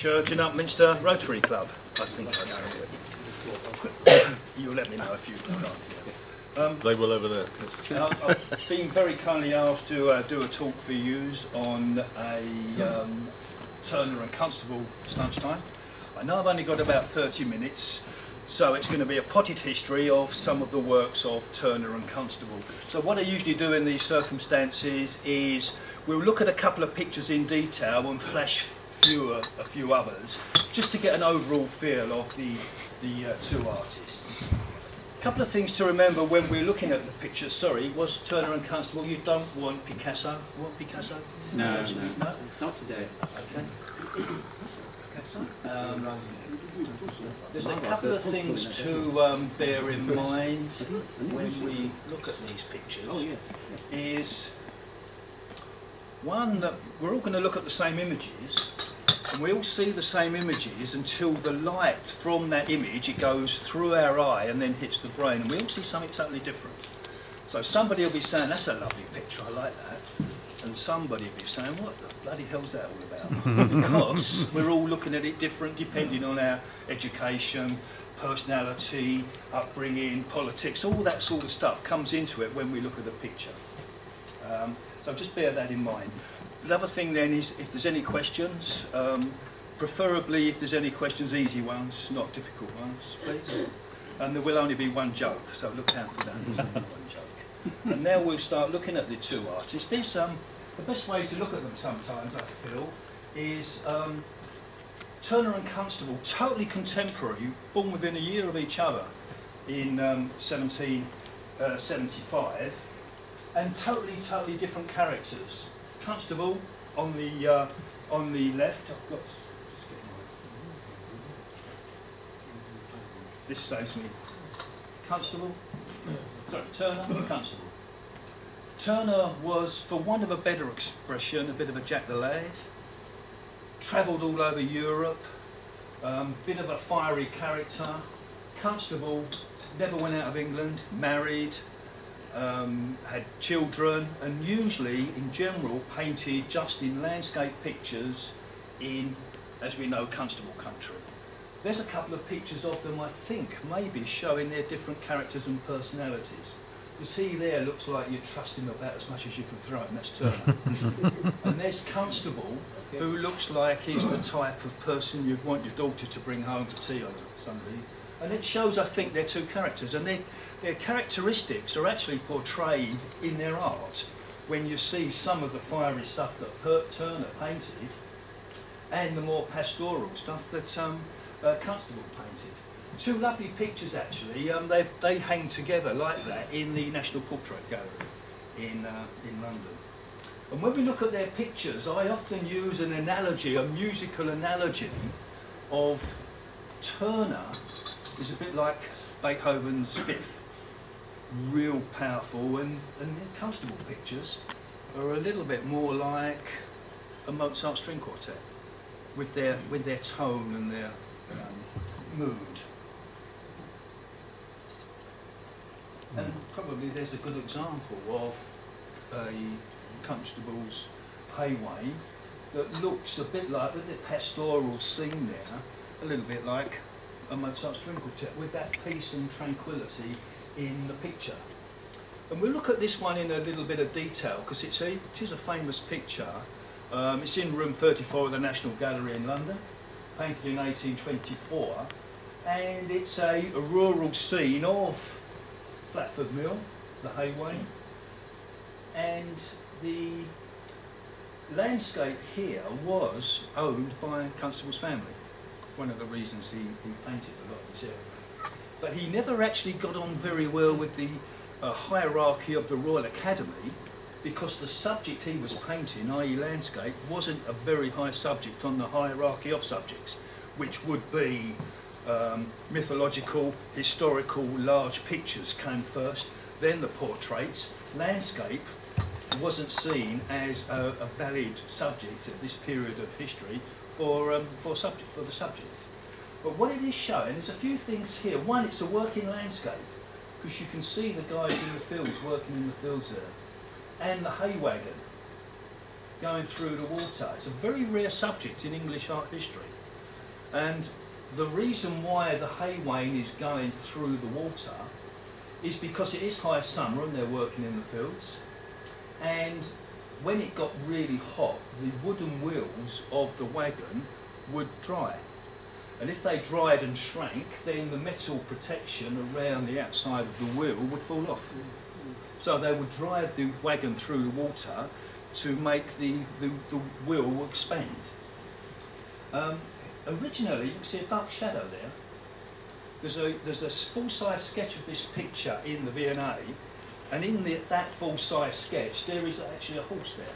Church and Upminster Rotary Club, I think I know. You'll let me know if you can't. They will over there. I've been very kindly asked to do a talk for you on a Turner and Constable lunch time. I know I've only got about 30 minutes, so it's going to be a potted history of some of the works of Turner and Constable. So what I usually do in these circumstances is we'll look at a couple of pictures in detail and flash a few others, just to get an overall feel of the two artists. A couple of things to remember when we're looking at the pictures. Sorry, was Turner and Constable? You don't want Picasso? You want Picasso? No, not today. Okay. There's a couple of things to bear in mind when we look at these pictures. Is one, that we're all going to look at the same images, and we all see the same images until the light from that image, it goes through our eye and then hits the brain, and we all see something totally different. So somebody will be saying, that's a lovely picture, I like that. And somebody will be saying, what the bloody hell's that all about? Because we're all looking at it different depending on our education, personality, upbringing, politics, all that sort of stuff comes into it when we look at a picture. So just bear that in mind. The other thing then is, if there's any questions, preferably if there's any questions, easy ones, not difficult ones, please. And there will only be one joke, so look out for that, there's only one joke. And now we'll start looking at the two artists. This, the best way to look at them sometimes, I feel, is Turner and Constable, totally contemporary, born within a year of each other in 1775, and totally different characters. Constable on the left. I've got just get my. This saves me. Constable. Sorry, Turner and Constable. Turner was, for want of a better expression, a bit of a Jack the Lad. Travelled all over Europe. Bit of a fiery character. Constable never went out of England. Married. Had children, and usually in general painted just in landscape pictures in, as we know, Constable country. There's a couple of pictures of them, I think, maybe showing their different characters and personalities. Because he there looks like you trust him about as much as you can throw it, and that's Turner. And there's Constable, who looks like he's the type of person you'd want your daughter to bring home for tea on Sunday. And it shows, I think, their two characters, and their characteristics are actually portrayed in their art when you see some of the fiery stuff that Turner painted and the more pastoral stuff that Constable painted. Two lovely pictures, actually. They hang together like that in the National Portrait Gallery in London. And when we look at their pictures, I often use an analogy, a musical analogy of Turner is a bit like Beethoven's Fifth, real powerful, and Constable pictures are a little bit more like a Mozart string quartet with their tone and their mood. And probably there's a good example of a Constable's Hayway that looks a bit like, with the pastoral scene there, a little bit like a Mozart string quartet, with that peace and tranquility in the picture. And we'll look at this one in a little bit of detail, because it is a famous picture. It's in room 34 of the National Gallery in London, painted in 1824, and it's a rural scene of Flatford Mill, the Hayway, and the landscape here was owned by Constable's family. One of the reasons he painted a lot of this area. But he never actually got on very well with the hierarchy of the Royal Academy, because the subject he was painting, i.e. landscape, wasn't a very high subject on the hierarchy of subjects, which would be mythological, historical, large pictures came first, then the portraits. Landscape wasn't seen as a valid subject at this period of history for the subject. But what it is showing, there's a few things here. One, it's a working landscape, because you can see the guys in the fields working in the fields there, and the hay wagon going through the water. It's a very rare subject in English art history. And the reason why the hay wain is going through the water is because it is high summer and they're working in the fields, and when it got really hot, the wooden wheels of the wagon would dry. And if they dried and shrank, then the metal protection around the outside of the wheel would fall off. So they would drive the wagon through the water to make the wheel expand. Originally, you can see a dark shadow there. There's a full-size sketch of this picture in the V&A, and in that full-size sketch there is actually a horse there.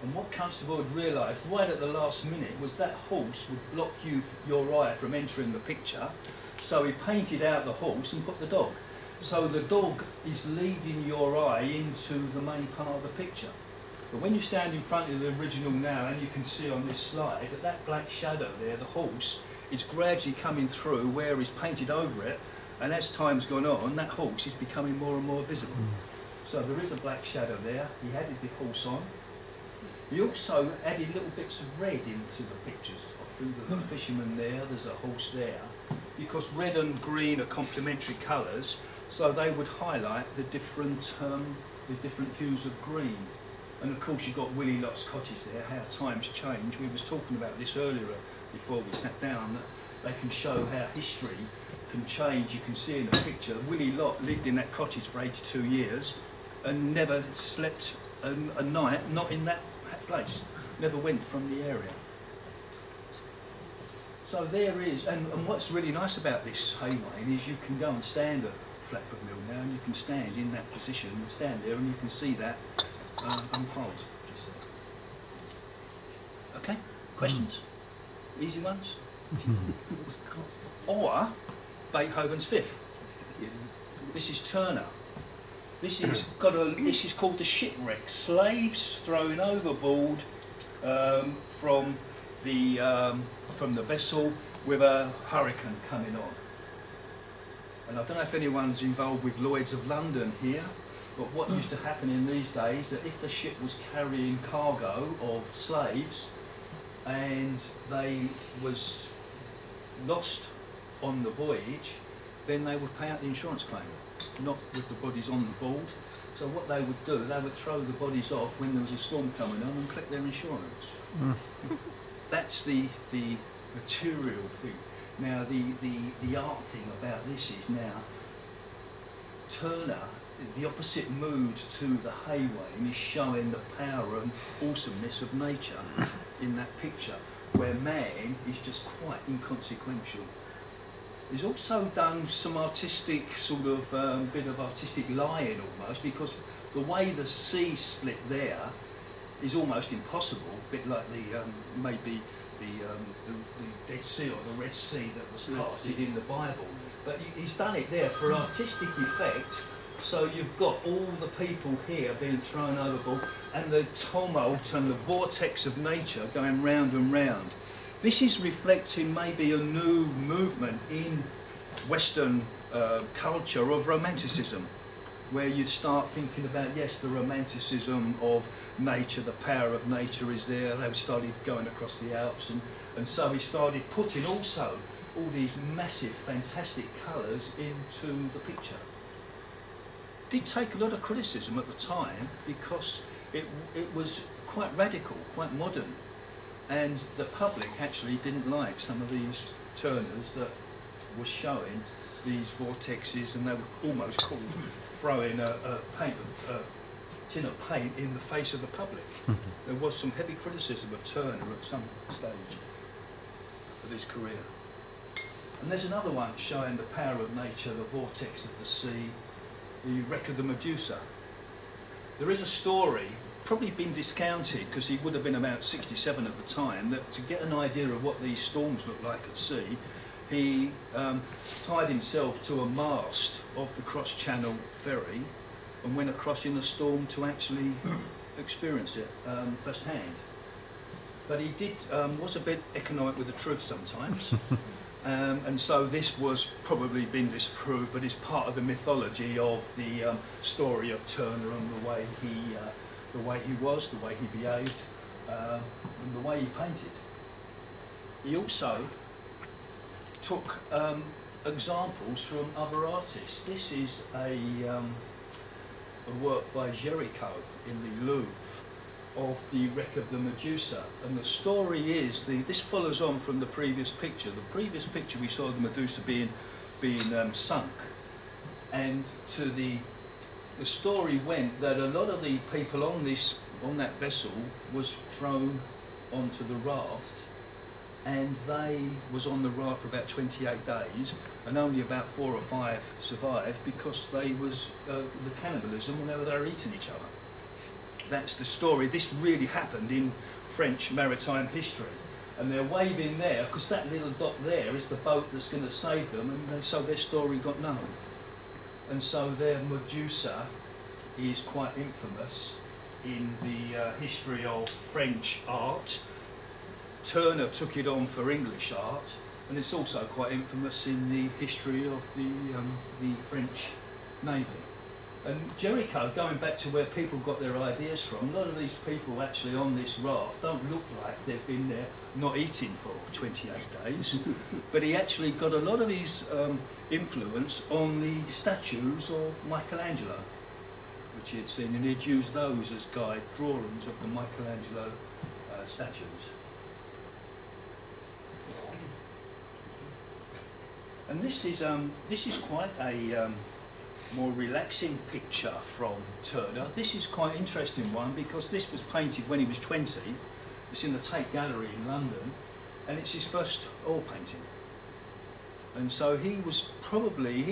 And what Constable had realised right at the last minute was that horse would block your eye from entering the picture, so he painted out the horse and put the dog. So the dog is leading your eye into the main part of the picture. But when you stand in front of the original now, and you can see on this slide that black shadow there, the horse, is gradually coming through where he's painted over it, and as time's gone on, that horse is becoming more and more visible. So there is a black shadow there. He added the horse on. He also added little bits of red into the pictures. The fisherman there, there's a horse there, because red and green are complementary colours, so they would highlight the different hues of green. And of course you've got Willie Lott's cottage there, how times change. We was talking about this earlier before we sat down, that they can show how history can change. You can see in the picture, Willie Lott lived in that cottage for 82 years and never slept a night, not in that place, never went from the area. So there is, and what's really nice about this hay wain is you can go and stand at Flatfoot Mill now, and you can stand in that position and stand there and you can see that unfold. Just there. Okay, questions? Easy ones? Or Beethoven's Fifth. This is Turner. This is called the shipwreck. Slaves thrown overboard from the vessel with a hurricane coming on. And I don't know if anyone's involved with Lloyd's of London here, but what used to happen in these days, that if the ship was carrying cargo of slaves and they was lost on the voyage, then they would pay out the insurance claim, not with the bodies on the board. So what they would do, they would throw the bodies off when there was a storm coming on and collect their insurance. That's the material thing. Now the art thing about this is now Turner, the opposite mood to the hay wain, is showing the power and awesomeness of nature in that picture, where man is just quite inconsequential. He's also done some artistic sort of bit of artistic lying almost, because the way the sea split there is almost impossible, a bit like the maybe the Dead Sea or the Red Sea that was parted in the Bible. But he's done it there for artistic effect, so you've got all the people here being thrown overboard and the tumult and the vortex of nature going round and round. This is reflecting maybe a new movement in Western culture of romanticism, where you start thinking about, yes, the romanticism of nature, the power of nature is there. They started going across the Alps, and so he started putting also all these massive, fantastic colours into the picture. Did take a lot of criticism at the time because it was quite radical, quite modern, and the public actually didn't like some of these Turners that were showing these vortexes, and they were almost called throwing a tin of paint in the face of the public. There was some heavy criticism of Turner at some stage of his career. And there's another one showing the power of nature, the vortex of the sea, the wreck of the Medusa. There is a story, probably been discounted because he would have been about 67 at the time, that to get an idea of what these storms look like at sea, he tied himself to a mast of the cross-channel ferry and went across in a storm to actually experience it firsthand. But he was a bit economic with the truth sometimes, and so this was probably been disproved, but it's part of the mythology of the story of Turner and the way he was, the way he behaved, and the way he painted. he also took examples from other artists. This is a work by Jericho in the Louvre of the wreck of the Medusa, and the story is this follows on from the previous picture. The previous picture we saw the Medusa being sunk, and the story went that a lot of the people on that vessel was thrown onto the raft, and they was on the raft for about 28 days, and only about 4 or 5 survived because they was the cannibalism whenever they were eating each other. That's the story. This really happened in French maritime history, and they're waving there because that little dot there is the boat that's going to save them, and so their story got known. And so their Medusa is quite infamous in the history of French art. Turner took it on for English art, and it's also quite infamous in the history of the French Navy. And Jericho, going back to where people got their ideas from, a lot of these people actually on this raft don't look like they've been there not eating for 28 days, but he actually got a lot of his influence on the statues of Michelangelo, which he had seen, and he'd used those as guide drawings of the Michelangelo statues. And this is quite a more relaxing picture from Turner. This is quite an interesting one because this was painted when he was 20. It's in the Tate Gallery in London, and it's his first oil painting. And so he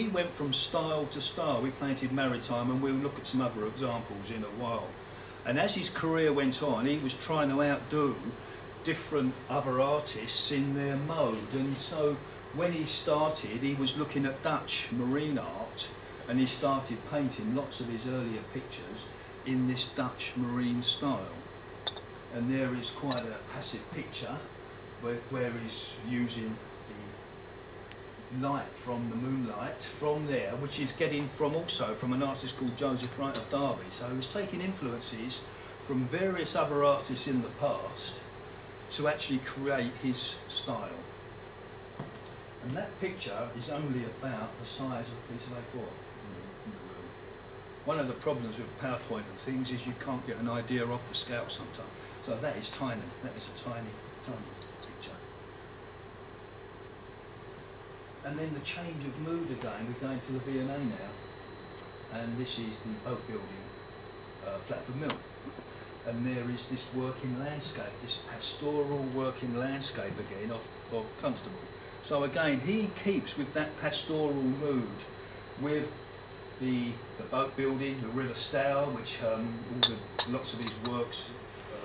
went from style to style. We painted maritime, and we'll look at some other examples in a while. And as his career went on, he was trying to outdo different other artists in their mode. And so when he started, he was looking at Dutch marine art, and he started painting lots of his earlier pictures in this Dutch marine style. And there is quite a passive picture where he's using the light from the moonlight from there, which is getting also from an artist called Joseph Wright of Derby. So he was taking influences from various other artists in the past to actually create his style. And that picture is only about the size of a piece of A4. One of the problems with PowerPoint and things is you can't get an idea off the scale sometimes. So that is tiny. That is a tiny, tiny picture. And then the change of mood again. We're going to the V&A now, and this is the boat building, Flatford Mill. And there is this working landscape, this pastoral working landscape again of Constable. So again, he keeps with that pastoral mood, with the boat building, the River Stour, which lots of his works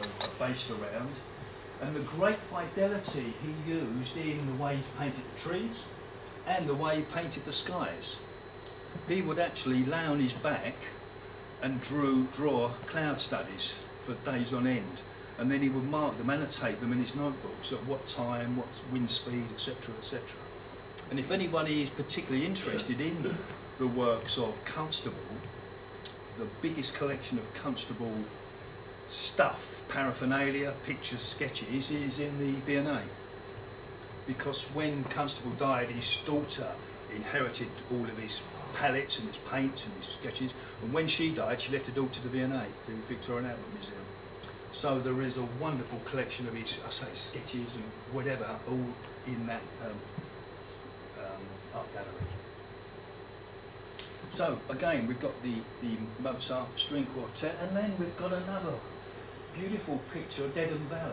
are based around, and the great fidelity he used in the way he painted the trees and the way he painted the skies. He would actually lay on his back and draw cloud studies for days on end, and then he would mark them, annotate them in his notebooks at what time, what wind speed, etc., etc. And if anybody is particularly interested in the works of Constable, the biggest collection of Constable stuff, paraphernalia, pictures, sketches, is in the V&A. Because when Constable died, his daughter inherited all of his palettes and his paints and his sketches, and when she died, she left it all to the V&A, the Victoria and Albert Museum. So there is a wonderful collection of his, sketches and whatever, all in that art gallery. So again, we've got the Mozart string quartet, and then we've got another beautiful picture of Dedham Valley.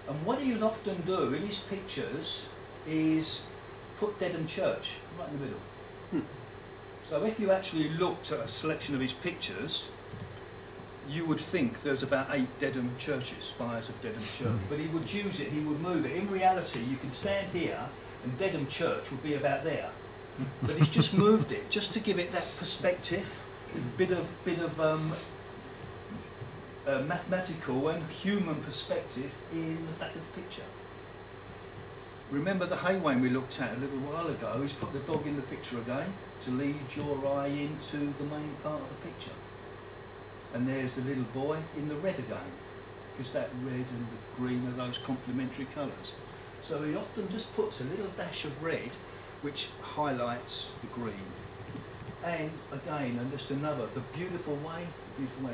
And what he would often do in his pictures is put Dedham Church right in the middle. So if you actually looked at a selection of his pictures, you would think there's about 8 Dedham churches, spires of Dedham Church. But he would use it, he would move it. In reality, you can stand here and Dedham Church would be about there. But he's just moved it, just to give it that perspective, bit of mathematical and human perspective in the back of the picture. Remember the haywain we looked at a little while ago? He's put the dog in the picture again to lead your eye into the main part of the picture. And there's the little boy in the red again. because that red and the green are those complementary colours. So he often just puts a little dash of red which highlights the green. And again, and just another, the beautiful way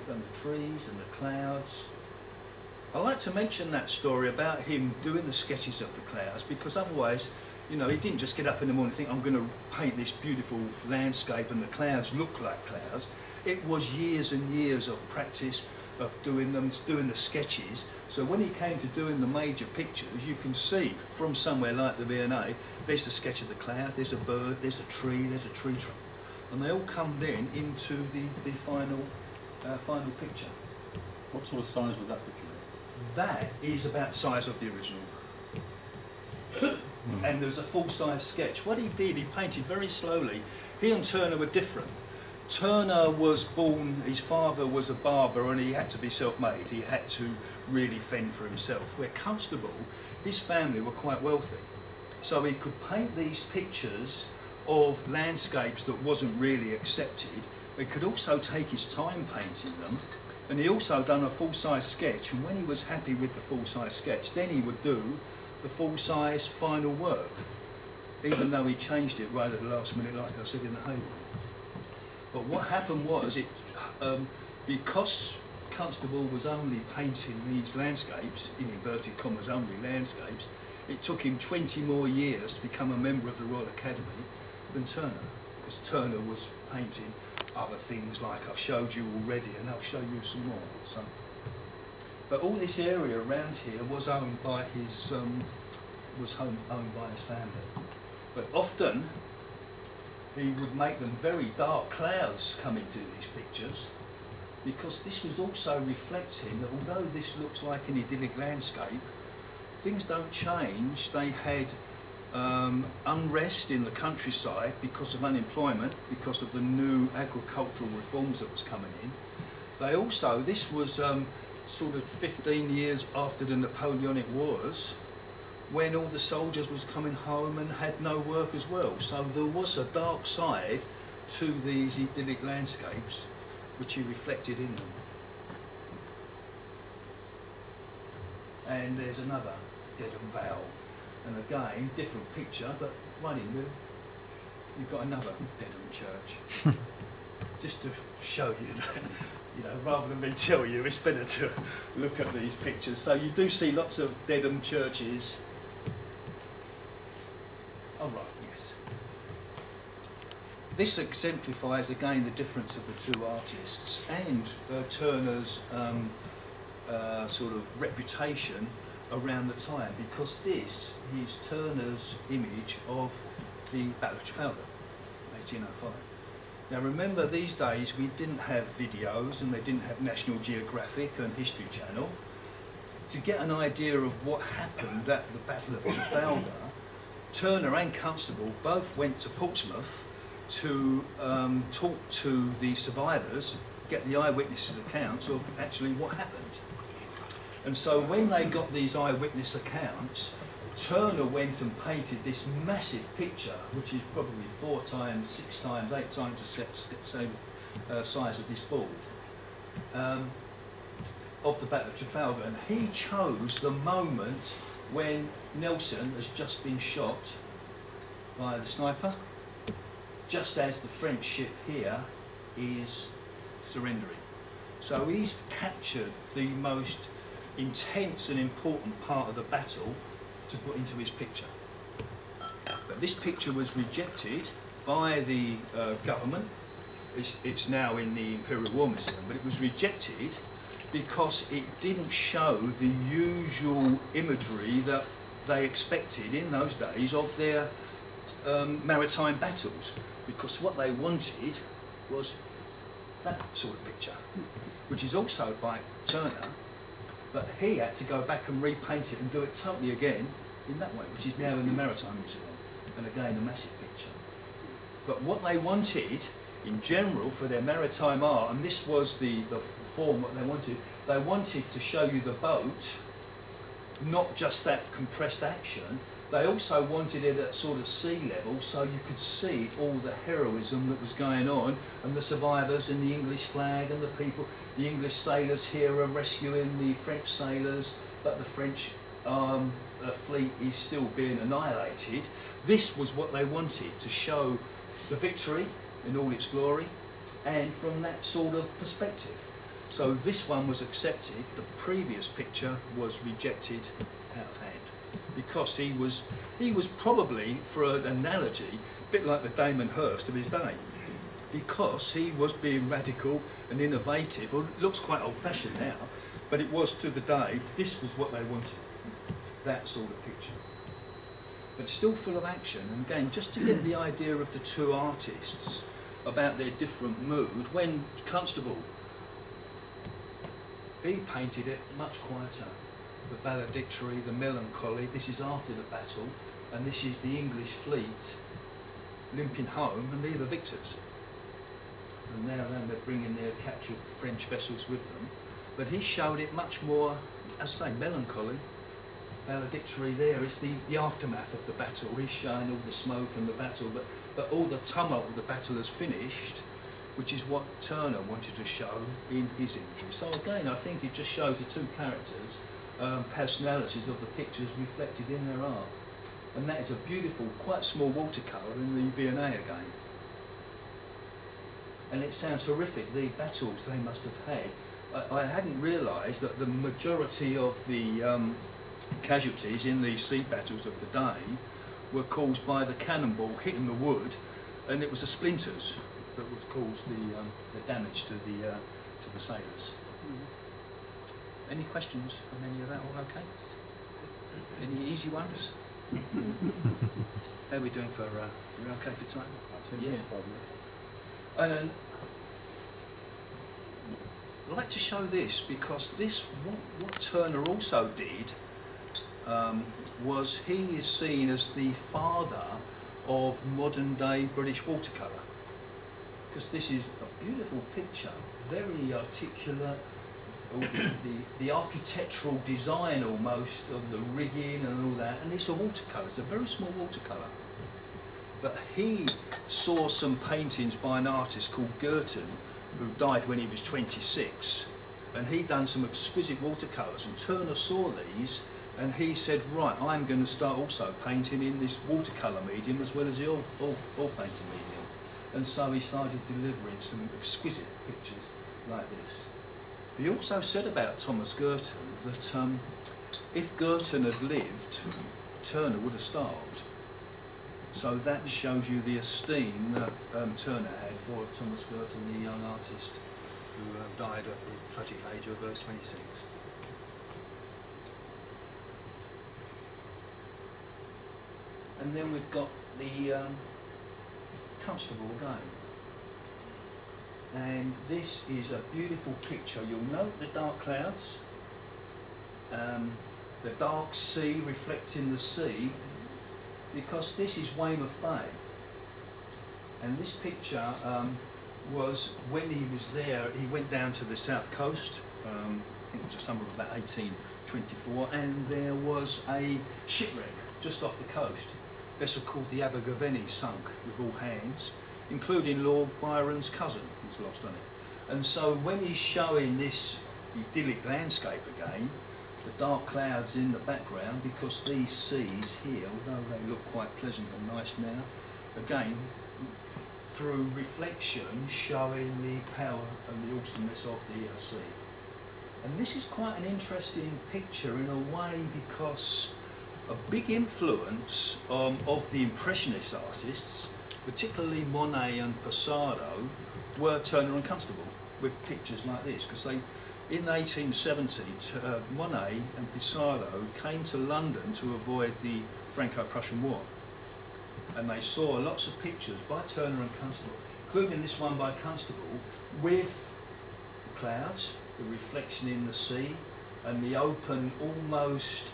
done the trees and the clouds. I like to mention that story about him doing the sketches of the clouds, because otherwise, you know, he didn't just get up in the morning and think, I'm going to paint this beautiful landscape and the clouds look like clouds. It was years and years of practice of doing the sketches. So when he came to doing the major pictures, you can see from somewhere like the V&A, there's the sketch of the cloud, there's a bird, there's a tree trunk. And they all come then into the final picture. What sort of size was that picture? That is about the size of the original. And there's a full-size sketch. What he did, he painted very slowly. He and Turner were different. Turner was born, his father was a barber and he had to be self-made. He had to really fend for himself. Where Constable, his family were quite wealthy. So he could paint these pictures of landscapes that wasn't really accepted. He could also take his time painting them. And he also done a full-size sketch, and when he was happy with the full-size sketch, then he would do the full-size final work, even though he changed it right at the last minute, like I said in the Hayward. But what happened was, because Constable was only painting these landscapes, in inverted commas only landscapes, it took him 20 more years to become a member of the Royal Academy than Turner, because Turner was painting other things like I've showed you already, and I'll show you some more. So, but all this area around here was owned by his owned by his family. But often he would make them very dark clouds come into these pictures, because this was also reflecting that although this looks like an idyllic landscape, things don't change. They had unrest in the countryside because of unemployment, because of the new agricultural reforms that was coming in. They also, this was sort of 15 years after the Napoleonic Wars, when all the soldiers was coming home and had no work as well. So there was a dark side to these idyllic landscapes, which he reflected in them. And there's another, Dedham Vale. And again, different picture, but right in the middle, you've got another Dedham church. Just to show you that, you know, rather than me tell you, it's better to look at these pictures. So you do see lots of Dedham churches. Oh right, yes. This exemplifies again the difference of the two artists and Turner's sort of reputation around the time, because this is Turner's image of the Battle of Trafalgar, 1805. Now remember, these days we didn't have videos and they didn't have National Geographic and History Channel. To get an idea of what happened at the Battle of Trafalgar, Turner and Constable both went to Portsmouth to talk to the survivors, get the eyewitnesses' accounts of actually what happened. And so when they got these eyewitness accounts, Turner went and painted this massive picture, which is probably 4 times, 6 times, 8 times the same size of this board, of the Battle of Trafalgar. And he chose the moment when Nelson has just been shot by the sniper, just as the French ship here is surrendering. So he's captured the most intense and important part of the battle to put into his picture. But this picture was rejected by the government. It's now in the Imperial War Museum, but it was rejected because it didn't show the usual imagery that they expected in those days of their maritime battles, because what they wanted was that sort of picture, which is also by Turner, but he had to go back and repaint it and do it totally again in that way, which is now in the Maritime Museum, and again a massive picture. But what they wanted in general for their maritime art, and this was the form what they wanted to show you the boat, not just that compressed action, They also wanted it at sort of sea level so you could see all the heroism that was going on, and the survivors and the English flag and the people. The English sailors here are rescuing the French sailors, but the French fleet is still being annihilated. This was what they wanted, to show the victory in all its glory, and from that sort of perspective. So this one was accepted. The previous picture was rejected out of hand, because he was probably, for an analogy, a bit like the Damon Hirst of his day, because he was being radical and innovative. Well, it looks quite old-fashioned now, but it was to the day. This was what they wanted, that sort of picture. But it's still full of action, and again, just to get the idea of the two artists about their different mood, when Constable, he painted it much quieter. The valedictory, the melancholy. This is after the battle, and this is the English fleet limping home, and they're the victors. And now then they're bringing their captured French vessels with them. But he showed it much more, as I say, melancholy. Valedictory there is the aftermath of the battle. He's showing all the smoke and the battle, but all the tumult of the battle has finished, which is what Turner wanted to show in his imagery. So again, I think it just shows the two characters, personalities of the pictures reflected in their art. And that is a beautiful, quite small watercolour in the V&A again. And it sounds horrific, the battles they must have had. I hadn't realised that the majority of the casualties in the sea battles of the day were caused by the cannonball hitting the wood, and it was the splinters that would cause the damage to the sailors. Any questions on any of that? All okay? Any easy ones? How are we doing for? We're okay for time? Yeah. And I'd like to show this, because this, what Turner also did, was he is seen as the father of modern day British watercolour, because this is a beautiful picture, very articulate, the architectural design almost of the rigging and all that, and it's a watercolour, it's a very small watercolour. But he saw some paintings by an artist called Girton, who died when he was 26, and he'd done some exquisite watercolours, and Turner saw these, and he said, right, I'm going to start also painting in this watercolour medium as well as the oil painting medium. And so he started delivering some exquisite pictures like this. He also said about Thomas Girton that if Girton had lived, Turner would have starved. So that shows you the esteem that Turner had for Thomas Girton, the young artist who died at the tragic age of 26. And then we've got the Constable again. And this is a beautiful picture. You'll note the dark clouds, the dark sea reflecting the sea, because this is Weymouth Bay. And this picture was when he was there, he went down to the south coast, I think it was the summer of about 1824, and there was a shipwreck just off the coast. A vessel called the Abergavenny sunk with all hands, including Lord Byron's cousin, who's lost on it. And so when he's showing this idyllic landscape again, the dark clouds in the background, because these seas here, although they look quite pleasant and nice now, again, through reflection, showing the power and the awesomeness of the sea. And this is quite an interesting picture in a way, because a big influence of the Impressionist artists, particularly Monet and Pissarro, were Turner and Constable, with pictures like this, because they, in 1870, Monet and Pissarro came to London to avoid the Franco-Prussian War, and they saw lots of pictures by Turner and Constable, including this one by Constable, with the clouds, the reflection in the sea, and the open, almost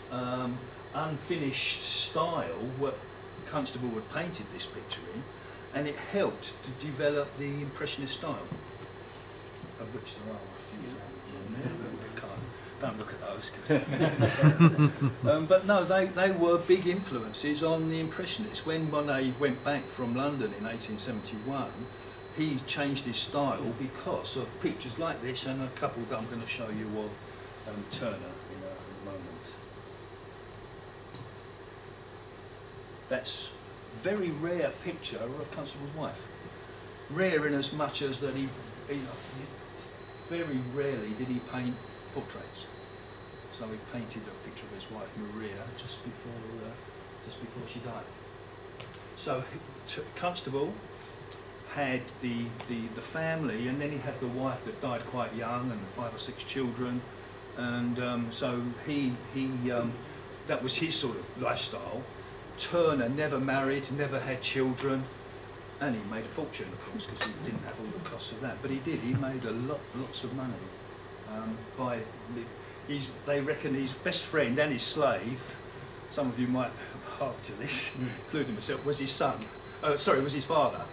unfinished style what Constable had painted this picture in, and it helped to develop the Impressionist style, of which there are a few in there, but we can't. Don't look at those. 'Cause but no, they were big influences on the Impressionists. When Monet went back from London in 1871, he changed his style because of pictures like this and a couple that I'm going to show you of Turner in a moment. That's a very rare picture of Constable's wife. Rare in as much as that he very rarely did he paint portraits. So he painted a picture of his wife Maria just before she died. So Constable had the family, and then he had the wife that died quite young, and 5 or 6 children, and so he that was his sort of lifestyle. Turner never married, never had children, and he made a fortune, of course, because he didn't have all the costs of that. But he did. He made lots of money by. They reckon his best friend and his slave. Some of you might hark to this, including myself. Was his son? Was his father.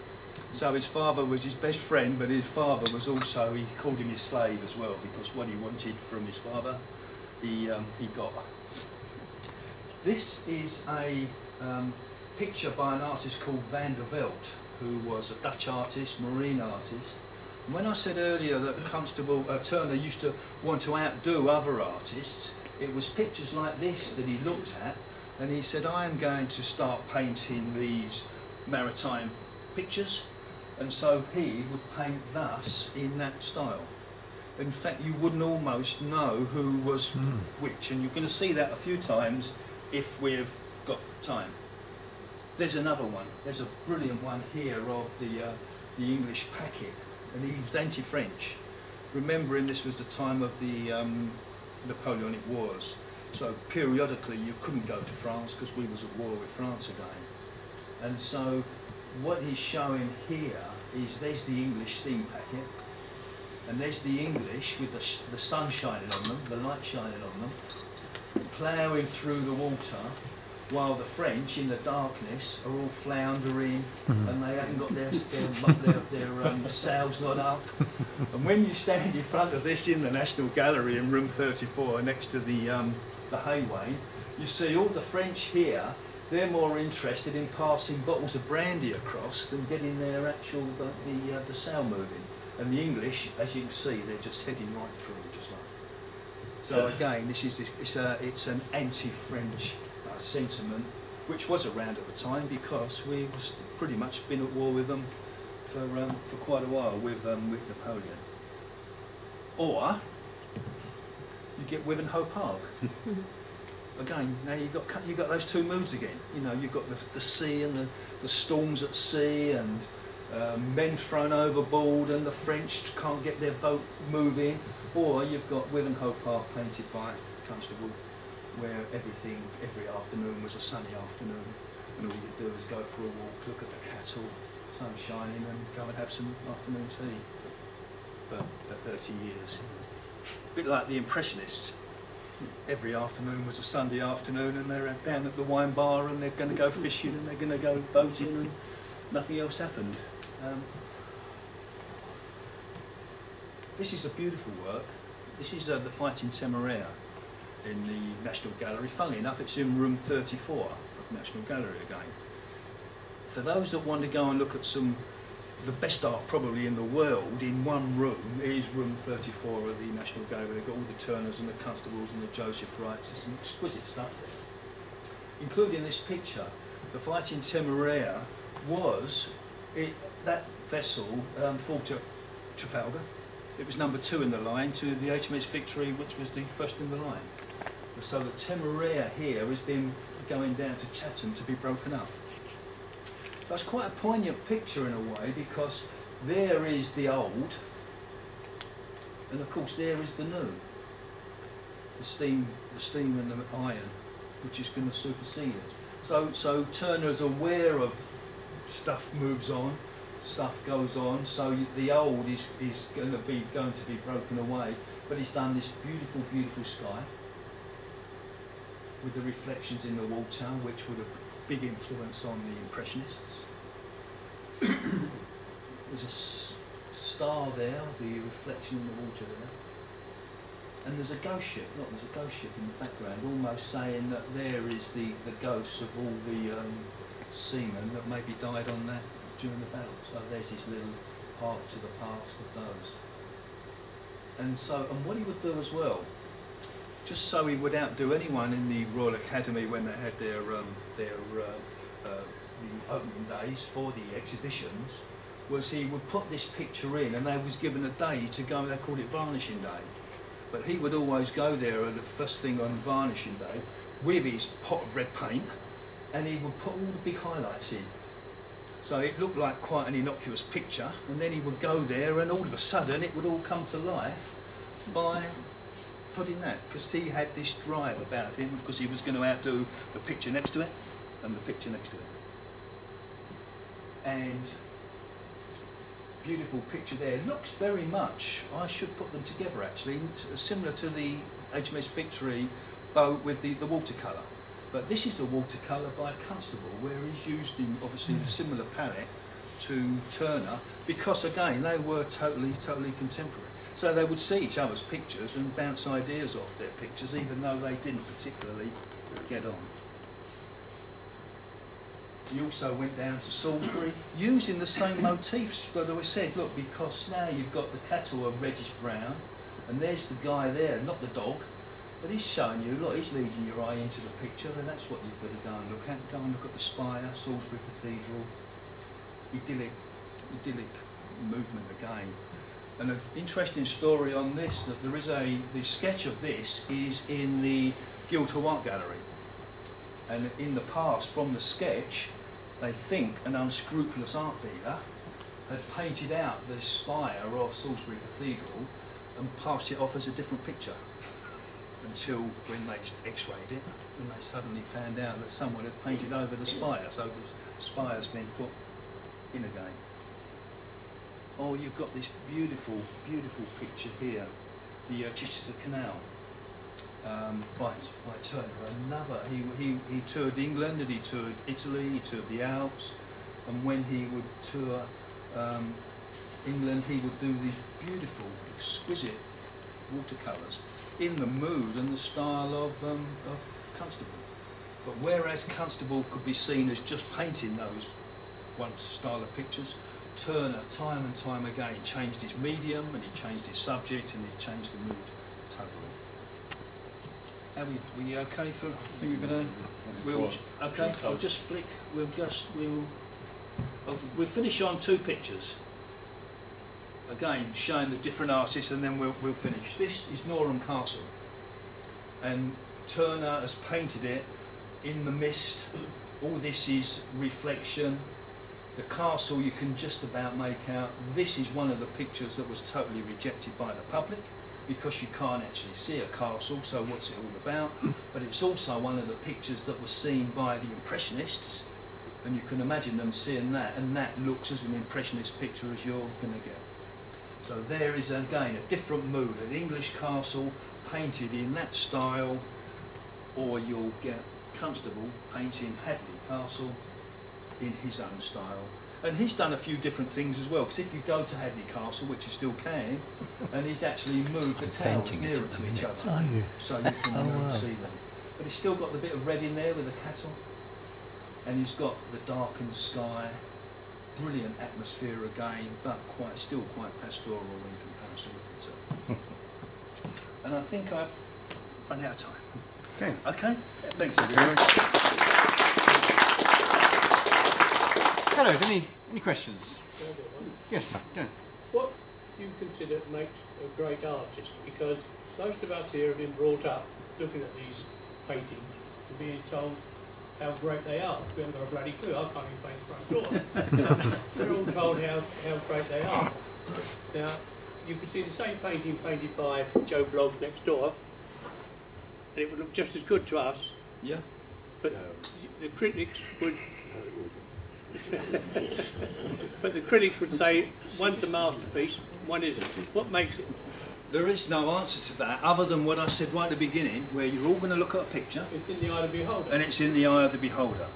So his father was his best friend, but his father was also, he called him his slave as well, because what he wanted from his father, he got. This is a picture by an artist called Van der Velde, who was a Dutch artist, marine artist. And when I said earlier that Constable Turner used to want to outdo other artists, it was pictures like this that he looked at, and he said, I am going to start painting these maritime pictures. And so he would paint thus in that style. In fact, you wouldn't almost know who was which, and you're going to see that a few times if we've got time. There's another one. There's a brilliant one here of the English packet, and he was anti-French, remembering this was the time of the Napoleonic Wars. So periodically you couldn't go to France because we was at war with France again. And so what he's showing here is there's the English steam packet, and there's the English with the sun shining on them, the light shining on them, ploughing through the water, while the French in the darkness are all floundering and they haven't got their sails not up. And when you stand in front of this in the National Gallery in room 34 next to the Hayway, you see all the French here. They're more interested in passing bottles of brandy across than getting their actual the sail moving. And the English, as you can see, they're just heading right through, just like. So again, it's an anti-French sentiment, which was around at the time because we was pretty much been at war with them for quite a while with Napoleon. Or you get Wivenhoe Park. Again, now you got those two moods again. You know, you've got the sea and the storms at sea, and men thrown overboard, and the French can't get their boat moving. Or you've got Wivenhoe Park painted by Constable, where every afternoon was a sunny afternoon, and all you do is go for a walk, look at the cattle, sun shining, and go and have some afternoon tea for 30 years. A bit like the Impressionists. Every afternoon was a Sunday afternoon, and they're down at the wine bar, and they're going to go fishing, and they're going to go boating, and nothing else happened. This is a beautiful work. This is the Fighting Temeraire in the National Gallery. Funnily enough, it's in room 34 of National Gallery again. For those that want to go and look at the best art probably in the world in one room is room 34 of the National Gallery. They've got all the Turners and the Constables and the Joseph Wrights. There's some exquisite stuff there. Including this picture, the Fighting Temeraire that vessel fought at Trafalgar. It was number 2 in the line to the HMS Victory, which was the first in the line. So the Temeraire here has been going down to Chatham to be broken up. That's quite a poignant picture in a way, because there is the old, and of course there is the new. The steam and the iron, which is going to supersede it. So Turner's aware of stuff moves on, stuff goes on. So the old is going to be broken away, but he's done this beautiful, beautiful sky with the reflections in the water, which would have big influence on the Impressionists. There's a star there, the reflection in the water And there's a ghost ship, look, there's a ghost ship in the background, almost saying that there is the ghosts of all the seamen that maybe died on that during the battle. So there's his little part to the past of those. And so, and what he would do as well, just so he would outdo anyone in the Royal Academy when they had their the opening days for the exhibitions, was he would put this picture in, and they was given a day to go. They called it varnishing day. But he would always go there at the first thing on varnishing day with his pot of red paint, and he would put all the big highlights in. So it looked like quite an innocuous picture, and then he would go there and all of a sudden it would all come to life by putting that, because he had this drive about him, because he was going to outdo the picture next to it and the picture next to it. And beautiful picture there. Looks very much, I should put them together actually, similar to the HMS Victory boat with the watercolour. But this is a watercolour by Constable, where he's used in obviously the similar palette to Turner, because again they were totally contemporary. So they would see each other's pictures and bounce ideas off their pictures, even though they didn't particularly get on. He also went down to Salisbury, using the same motifs that I said, look, because now you've got the cattle are reddish brown, and there's the guy there, not the dog, but he's showing you, look, he's leading your eye into the picture, and that's what you've got to go and look at. Go and look at the spire, Salisbury Cathedral, idyllic movement again. And an interesting story on this, that there is the sketch of this is in the Guildhall Art Gallery. And in the past, from the sketch, they think an unscrupulous art dealer had painted out the spire of Salisbury Cathedral and passed it off as a different picture, until when they x-rayed it and they suddenly found out that someone had painted over the spire, so the spire's been put in again. Oh, you've got this beautiful picture here, the Chichester Canal. By Turner. Another, he toured England, and he toured Italy, he toured the Alps, and when he would tour England, he would do these beautiful, exquisite watercolours in the mood and the style of Constable. But whereas Constable could be seen as just painting those one style of pictures, Turner time and time again changed his medium, and he changed his subject, and he changed the mood totally. Are we okay for? I think we're gonna. Okay. I'll just flick. We'll finish on two pictures. Again, showing the different artists, and then we'll finish. This is Norham Castle, and Turner has painted it in the mist. All this is reflection. The castle you can just about make out. This is one of the pictures that was totally rejected by the public, because you can't actually see a castle, so what's it all about? But it's also one of the pictures that was seen by the Impressionists, and you can imagine them seeing that, and that looks as an Impressionist picture as you're going to get. So there is again a different mood, an English castle painted in that style, or you'll get Constable painting Hadley Castle in his own style. And he's done a few different things as well, because if you go to Hadley Castle, which you still can, and he's actually moved the towers nearer to each other, so you can see them. But he's still got the bit of red in there with the cattle, and he's got the darkened sky, brilliant atmosphere again, but still quite pastoral in comparison with the two. And I think I've run out of time. Okay. Okay? Thanks everyone. Hello, any questions? Yes, go. What do you consider makes a great artist? Because most of us here have been brought up looking at these paintings and being told how great they are. We haven't got a bloody clue. I can't even paint the front door. We're all told how great they are. Now, you could see the same painting painted by Joe Bloggs next door, and it would look just as good to us. Yeah. But the critics would... But the critics would say one's a masterpiece, one isn't. What makes it? There is no answer to that, other than what I said right at the beginning, where you're all going to look at a picture. It's in the eye of the beholder. And it's in the eye of the beholder.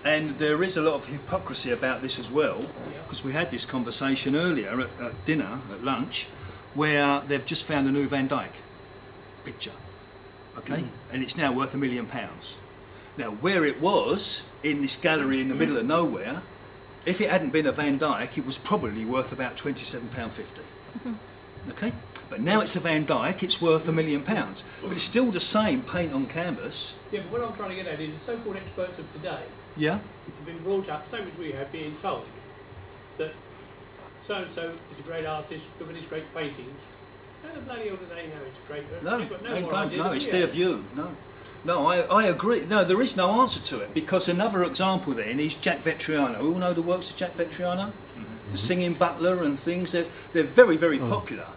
And there is a lot of hypocrisy about this as well, because we had this conversation earlier at dinner, at lunch, where they've just found a new Van Dyck. picture, okay? And it's now worth £1 million. Now, where it was, in this gallery in the middle of nowhere, if it hadn't been a Van Dyck, it was probably worth about £27.50. Okay? But now it's a Van Dyck, it's worth £1 million. But it's still the same paint on canvas. Yeah, but what I'm trying to get at is the so-called experts of today Yeah? have been brought up, same as we have, being told that so-and-so is a great artist, look at his great paintings. How the bloody hell do they know it's great? No, They've got they more don't. idea No, than it's we their have. view. No, I agree. No, there is no answer to it, because another example then is Jack Vettriano. We all know the works of Jack Vettriano? The Singing Butler and things. They're very, very popular.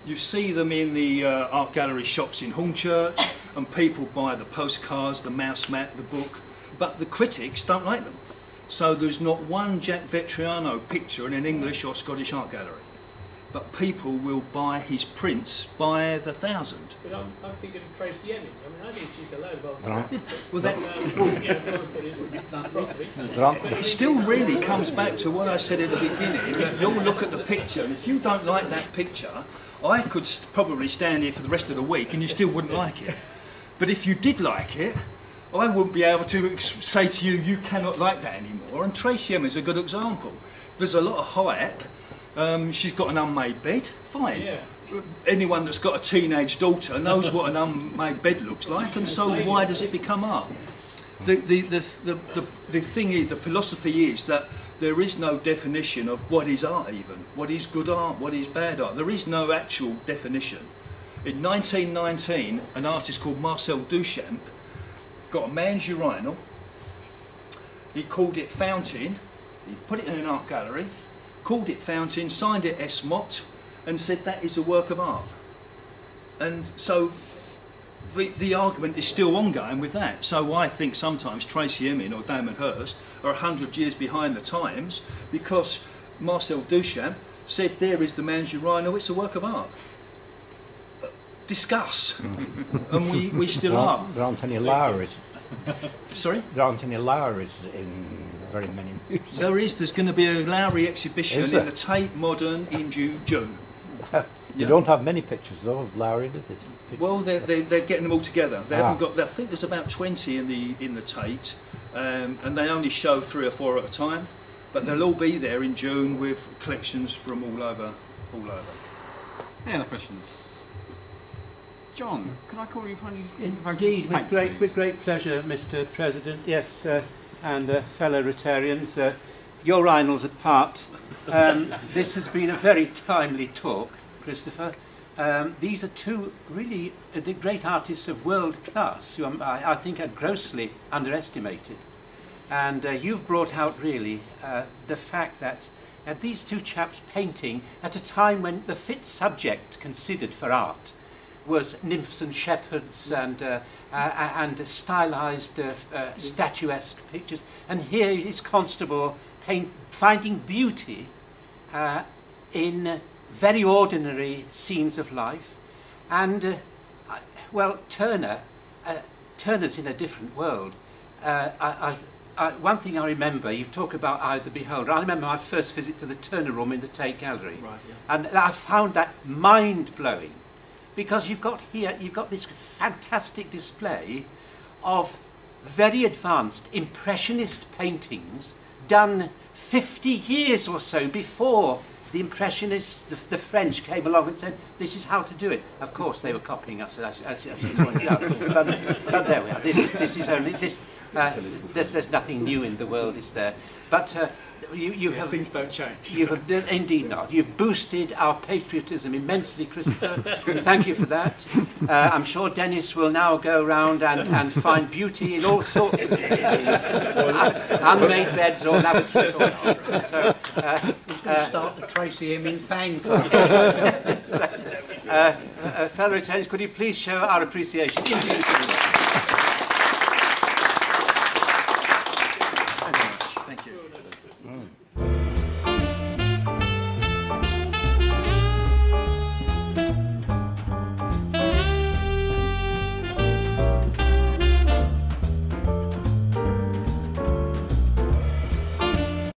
You see them in the art gallery shops in Hornchurch, and people buy the postcards, the mouse mat, the book, but the critics don't like them. So there's not one Jack Vettriano picture in an English or Scottish art gallery. But people will buy his prints by the thousand. But I'm thinking of Tracy Emin. I mean, I think she's a load of Well, that, properly. it still really comes back to what I said at the beginning, that you'll look at the picture, and if you don't like that picture, I could probably stand here for the rest of the week and you still wouldn't like it. But if you did like it, I wouldn't be able to say to you, you cannot like that anymore. And Tracy Emin is a good example. There's a lot of hype. She's got an unmade bed, fine. Yeah. Anyone that's got a teenage daughter knows what an unmade bed looks like, and so why does it become art? The thing is, the philosophy is that there is no definition of what is art even. What is good art, what is bad art. There is no actual definition. In 1919, an artist called Marcel Duchamp got a man's urinal. He called it Fountain. He put it in an art gallery, called it Fountain, signed it S. Mott, and said that is a work of art. And so the argument is still ongoing with that. So I think sometimes Tracy Emin or Damon Hirst are 100 years behind the times, because Marcel Duchamp said there is the man's urinal, it's a work of art. Discuss. And we still are. There aren't any Lowrys. Sorry? There aren't any Lowrys in very many museums. There's going to be a Lowry exhibition Is in there? the Tate Modern in June. You Yeah. don't have many pictures though of Lowry, does this? Well, they're getting them all together. They haven't got. I think there's about 20 in the Tate, and they only show 3 or 4 at a time. But they'll all be there in June with collections from all over. Any other questions? John, can I call you for any? Indeed, Thanks, with please. great pleasure, Mr. President. Yes, and fellow Rotarians, your urinals apart. This has been a very timely talk, Christopher. These are two really the great artists of world class, who I think are grossly underestimated. And you've brought out really the fact that these two chaps painting at a time when the fit subject considered for art was nymphs and shepherds and stylised statuesque pictures. And here is Constable finding beauty in very ordinary scenes of life. And, well, Turner's in a different world. One thing I remember, you talk about Eye of the Beholder. I remember my first visit to the Turner room in the Tate Gallery. Right, yeah. And I found that mind-blowing, because you've got this fantastic display of very advanced impressionist paintings done 50 years or so before the Impressionists, the French, came along and said, this is how to do it. Of course, they were copying us, as you pointed out. But there we are. This is only this. There's nothing new in the world, is there? But you have Things don't change. You have indeed not. You've boosted our patriotism immensely, Christopher. Thank you for that. I'm sure Dennis will now go around and find beauty in all sorts of things, unmade beds or lavatories. So, He's going to start the Tracy Emin fan club. fellow Rotarians, could you please show our appreciation? Thank you.